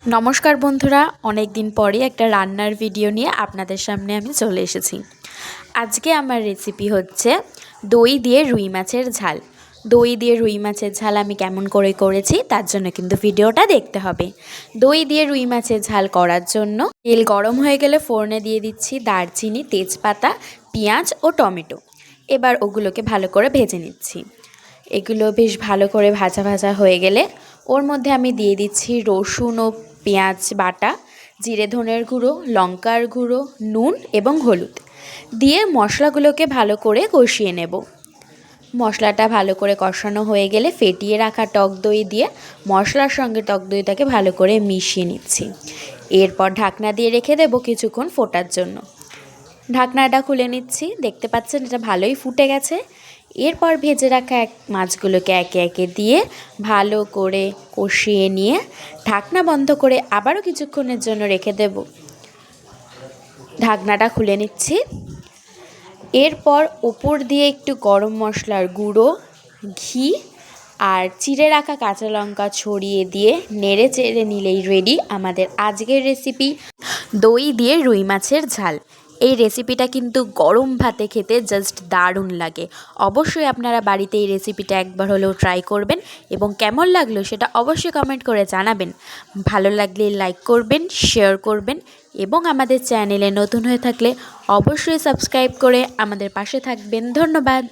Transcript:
নমস্কার বন্ধুরা, অনেক দিন পরে একটা রান্নার ভিডিও নিয়ে আপনাদের সামনে আমি চলে এসেছি। আজকে আমার রেসিপি হচ্ছে দই দিয়ে রুই মাছের ঝাল। দই দিয়ে রুই মাছের ঝাল আমি কেমন করে করেছি তার জন্য কিন্তু ভিডিওটা দেখতে হবে। দই দিয়ে রুই মাছের ঝাল করার জন্য তেল গরম হয়ে গেলে ফোড়নে দিয়ে দিচ্ছি দারচিনি, তেজপাতা, পেঁয়াজ ও টমেটো। এবার ওগুলোকে ভালো করে ভেজে নিচ্ছি। এগুলো বেশ ভালো করে ভাজা ভাজা হয়ে গেলে ওর মধ্যে আমি দিয়ে দিচ্ছি রসুন ও পেঁয়াজ বাটা, জিরে ধনের গুঁড়ো, লঙ্কার গুঁড়ো, নুন এবং হলুদ দিয়ে মশলাগুলোকে ভালো করে কষিয়ে নেব। মশলাটা ভালো করে কষানো হয়ে গেলে ফেটিয়ে রাখা টক দই দিয়ে মশলার সঙ্গে টক দইটাকে ভালো করে মিশিয়ে নিচ্ছি। এরপর ঢাকনা দিয়ে রেখে দেবো কিছুক্ষণ ফোটার জন্য। ঢাকনাটা খুলে নিচ্ছি, দেখতে পাচ্ছেন এটা ভালোই ফুটে গেছে। এরপর ভেজে রাখা মাছগুলোকে একে একে দিয়ে ভালো করে কষিয়ে নিয়ে ঢাকনা বন্ধ করে আবারও কিছুক্ষণের জন্য রেখে দেব। ঢাকনাটা খুলে নিচ্ছি। এরপর ওপর দিয়ে একটু গরম মশলার গুঁড়ো, ঘি আর চিড়ে রাখা কাঁচা লঙ্কা ছড়িয়ে দিয়ে নেড়ে চেড়ে নিলেই রেডি আমাদের আজকের রেসিপি দই দিয়ে রুই মাছের ঝাল। এই রেসিপিটা কিন্তু গরম ভাতে খেতে জাস্ট দারুণ লাগে। অবশ্যই আপনারা বাড়িতে এই রেসিপিটা একবার হলেও ট্রাই করবেন এবং কেমন লাগলো সেটা অবশ্যই কমেন্ট করে জানাবেন। ভালো লাগলে লাইক করবেন, শেয়ার করবেন এবং আমাদের চ্যানেলে নতুন হয়ে থাকলে অবশ্যই সাবস্ক্রাইব করে আমাদের পাশে থাকবেন। ধন্যবাদ।